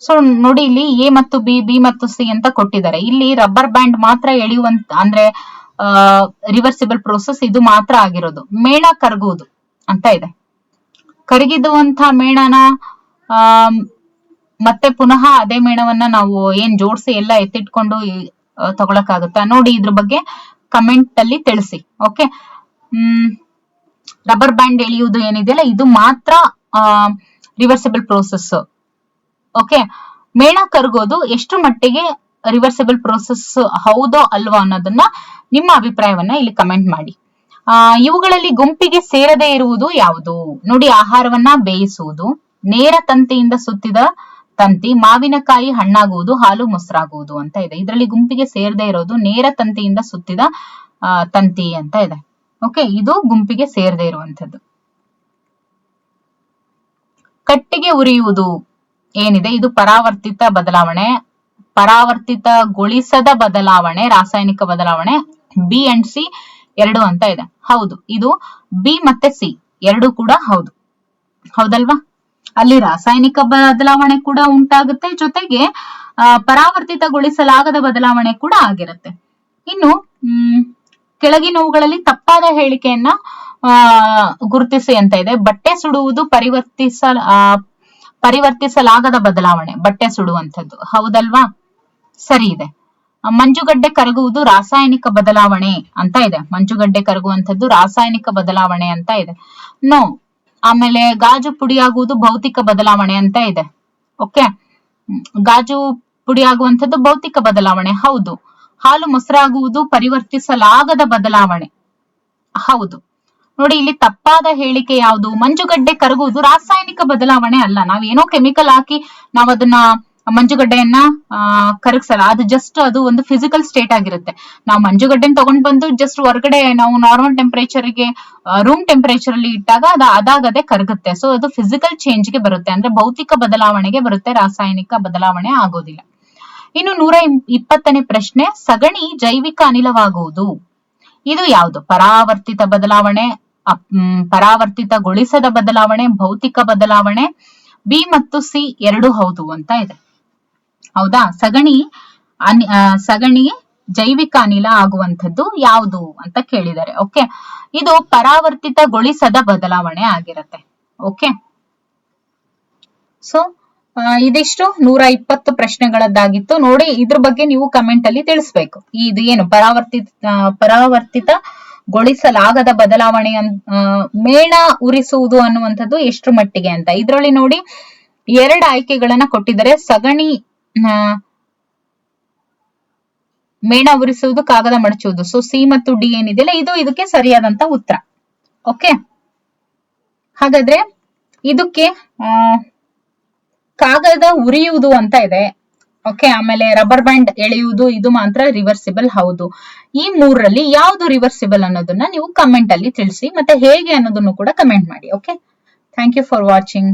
ಸೊ ನೋಡಿ ಇಲ್ಲಿ ಎ ಮತ್ತು ಬಿ ಮತ್ತು ಸಿ ಅಂತ ಕೊಟ್ಟಿದ್ದಾರೆ. ಇಲ್ಲಿ ರಬ್ಬರ್ ಬ್ಯಾಂಡ್ ಮಾತ್ರ ಎಳೆಯುವಂತ ಅಂದ್ರೆ ರಿವರ್ಸಿಬಲ್ ಪ್ರೋಸೆಸ್ ಇದು ಮಾತ್ರ ಆಗಿರೋದು. ಮೇಣ ಕರಗುವುದು ಅಂತ ಇದೆ. ಕರಗಿದುವಂತ ಮೇಣನ ಮತ್ತೆ ಪುನಃ ಅದೇ ಮೇಣವನ್ನ ನಾವು ಏನ್ ಜೋಡಿಸಿ ಎಲ್ಲ ಎತ್ತಿಟ್ಕೊಂಡು ತಗೊಳಕಾಗುತ್ತಾ? ನೋಡಿ ಇದ್ರ ಬಗ್ಗೆ ಕಮೆಂಟ್ ಅಲ್ಲಿ ತಿಳಿಸಿ. ಓಕೆ, ರಬ್ಬರ್ ಬ್ಯಾಂಡ್ ಎಳೆಯುವುದು ಏನಿದೆಯಲ್ಲ ಇದು ಮಾತ್ರ ರಿವರ್ಸಿಬಲ್ ಪ್ರೋಸೆಸ್. ಓಕೆ, ಮೇಣ ಕರಗೋದು ಎಷ್ಟು ಮಟ್ಟಿಗೆ ರಿವರ್ಸಿಬಲ್ ಪ್ರೋಸೆಸ್ ಹೌದೋ ಅಲ್ವಾ ಅನ್ನೋದನ್ನ ನಿಮ್ಮ ಅಭಿಪ್ರಾಯವನ್ನ ಇಲ್ಲಿ ಕಮೆಂಟ್ ಮಾಡಿ. ಇವುಗಳಲ್ಲಿ ಗುಂಪಿಗೆ ಸೇರದೇ ಇರುವುದು ಯಾವುದು? ನೋಡಿ, ಆಹಾರವನ್ನ ಬೇಯಿಸುವುದು, ನೇರ ತಂತಿಯಿಂದ ಸುತ್ತಿದ ತಂತಿ, ಮಾವಿನಕಾಯಿ ಹಣ್ಣಾಗುವುದು, ಹಾಲು ಮೊಸರಾಗುವುದು ಅಂತ ಇದೆ. ಇದರಲ್ಲಿ ಗುಂಪಿಗೆ ಸೇರದೇ ಇರೋದು ನೇರ ತಂತಿಯಿಂದ ಸುತ್ತಿದ ತಂತಿ ಅಂತ ಇದೆ. ಓಕೆ, ಇದು ಗುಂಪಿಗೆ ಸೇರದೇ ಇರುವಂತದ್ದು. ಕಟ್ಟಿಗೆ ಉರಿಯುವುದು ಏನಿದೆ ಇದು ಪರಾವರ್ತಿತ ಬದಲಾವಣೆ, ಪರಾವರ್ತಿತಗೊಳಿಸದ ಬದಲಾವಣೆ, ರಾಸಾಯನಿಕ ಬದಲಾವಣೆ. ಬಿ ಅಂಡ್ ಸಿ ಎರಡು ಅಂತ ಇದೆ. ಹೌದು, ಇದು ಬಿ ಮತ್ತೆ ಸಿ ಎರಡು ಕೂಡ ಹೌದು. ಹೌದಲ್ವಾ? ಅಲ್ಲಿ ರಾಸಾಯನಿಕ ಬದಲಾವಣೆ ಕೂಡ ಉಂಟಾಗುತ್ತೆ, ಜೊತೆಗೆ ಪರಾವರ್ತಿತಗೊಳಿಸಲಾಗದ ಬದಲಾವಣೆ ಕೂಡ ಆಗಿರುತ್ತೆ. ಇನ್ನು ಕೆಳಗಿನವುಗಳಲ್ಲಿ ತಪ್ಪಾದ ಹೇಳಿಕೆಯನ್ನ ಗುರುತಿಸಿ ಅಂತ ಇದೆ. ಬಟ್ಟೆ ಸುಡುವುದು ಪರಿವರ್ತಿಸಲಾಗದ ಬದಲಾವಣೆ, ಬಟ್ಟೆ ಸುಡುವಂಥದ್ದು. ಹೌದಲ್ವಾ? ಸರಿ ಇದೆ. ಮಂಜುಗಡ್ಡೆ ಕರಗುವುದು ರಾಸಾಯನಿಕ ಬದಲಾವಣೆ ಅಂತ ಇದೆ. ಮಂಜುಗಡ್ಡೆ ಕರಗುವಂಥದ್ದು ರಾಸಾಯನಿಕ ಬದಲಾವಣೆ ಅಂತ ಇದೆ. ನೋ. ಆಮೇಲೆ ಗಾಜು ಪುಡಿಯಾಗುವುದು ಭೌತಿಕ ಬದಲಾವಣೆ ಅಂತ ಇದೆ. ಓಕೆ, ಗಾಜು ಪುಡಿಯಾಗುವಂಥದ್ದು ಭೌತಿಕ ಬದಲಾವಣೆ. ಹೌದು. ಹಾಲು ಮೊಸರಾಗುವುದು ಪರಿವರ್ತಿಸಲಾಗದ ಬದಲಾವಣೆ. ಹೌದು. ನೋಡಿ, ಇಲ್ಲಿ ತಪ್ಪಾದ ಹೇಳಿಕೆ ಯಾವುದು? ಮಂಜುಗಡ್ಡೆ ಕರಗುವುದು ರಾಸಾಯನಿಕ ಬದಲಾವಣೆ ಅಲ್ಲ. ನಾವೇನೋ ಕೆಮಿಕಲ್ ಹಾಕಿ ನಾವ್ ಅದನ್ನ ಮಂಜುಗಡ್ಡೆಯನ್ನ ಕರಗಿಸಲ್ಲ. ಅದು ಜಸ್ಟ್ ಅದು ಒಂದು ಫಿಸಿಕಲ್ ಸ್ಟೇಟ್ ಆಗಿರುತ್ತೆ. ನಾವು ಮಂಜುಗಡ್ಡೆನ ತಗೊಂಡ್ ಬಂದು ಜಸ್ಟ್ ಹೊರಗಡೆ ನಾವು ನಾರ್ಮಲ್ ಟೆಂಪರೇಚರ್ಗೆ ರೂಮ್ ಟೆಂಪರೇಚರ್ ಅಲ್ಲಿ ಇಟ್ಟಾಗ ಅದು ಅದಾಗದೆ ಕರಗುತ್ತೆ. ಸೊ ಅದು ಫಿಸಿಕಲ್ ಚೇಂಜ್ ಗೆ ಬರುತ್ತೆ, ಅಂದ್ರೆ ಭೌತಿಕ ಬದಲಾವಣೆಗೆ ಬರುತ್ತೆ, ರಾಸಾಯನಿಕ ಬದಲಾವಣೆ ಆಗೋದಿಲ್ಲ. ಇನ್ನು 120ನೇ ಪ್ರಶ್ನೆ, ಸಗಣಿ ಜೈವಿಕ ಅನಿಲವಾಗುವುದು ಇದು ಯಾವುದು? ಪರಾವರ್ತಿತ ಬದಲಾವಣೆ, ಪರಾವರ್ತಿತಗೊಳಿಸದ ಬದಲಾವಣೆ, ಭೌತಿಕ ಬದಲಾವಣೆ. ಬಿ ಮತ್ತು ಸಿ ಎರಡು ಹೌದು ಅಂತ ಇದೆ. ಹೌದಾ? ಸಗಣಿ ಜೈವಿಕ ಅನಿಲ ಆಗುವಂಥದ್ದು ಯಾವುದು ಅಂತ ಕೇಳಿದ್ದಾರೆ. ಓಕೆ, ಇದು ಪರಾವರ್ತಿತಗೊಳಿಸದ ಬದಲಾವಣೆ ಆಗಿರುತ್ತೆ. ಓಕೆ, ಸೊ ಇದಿಷ್ಟು 120 ಪ್ರಶ್ನೆಗಳದ್ದಾಗಿತ್ತು. ನೋಡಿ, ಇದ್ರ ಬಗ್ಗೆ ನೀವು ಕಮೆಂಟ್ ಅಲ್ಲಿ ತಿಳಿಸ್ಬೇಕು. ಇದು ಏನು ಪರಾವರ್ತಿತಗೊಳಿಸಲಾಗದ ಬದಲಾವಣೆ ಮೇಣ ಉರಿಸುವುದು ಅನ್ನುವಂಥದ್ದು ಎಷ್ಟು ಮಟ್ಟಿಗೆ ಅಂತ. ಇದ್ರಲ್ಲಿ ನೋಡಿ 2 ಆಯ್ಕೆಗಳನ್ನ ಕೊಟ್ಟಿದ್ದಾರೆ. ಸಗಣಿ ಮೇಣ ಉರಿಸುವುದು, ಕಾಗದ ಮಡಚುವುದು. ಸೊ ಸಿ ಮತ್ತು ಡಿ ಏನಿದೆಯಲ್ಲ ಇದು ಇದಕ್ಕೆ ಸರಿಯಾದಂತ ಉತ್ತರ. ಓಕೆ, ಹಾಗಾದ್ರೆ ಇದಕ್ಕೆ ಕಾಗದ ಉರಿಯುವುದು ಅಂತ ಇದೆ. ಓಕೆ, ಆಮೇಲೆ ರಬ್ಬರ್ ಬ್ಯಾಂಡ್ ಎಳೆಯುವುದು ಇದು ಮಾತ್ರ ರಿವರ್ಸಿಬಲ್ ಹೌದು. ಈ 3ರಲ್ಲಿ ಯಾವುದು ರಿವರ್ಸಿಬಲ್ ಅನ್ನೋದನ್ನ ನೀವು ಕಮೆಂಟ್ ಅಲ್ಲಿ ತಿಳಿಸಿ, ಮತ್ತೆ ಹೇಗೆ ಅನ್ನೋದನ್ನು ಕೂಡ ಕಮೆಂಟ್ ಮಾಡಿ. Okay, thank you for watching.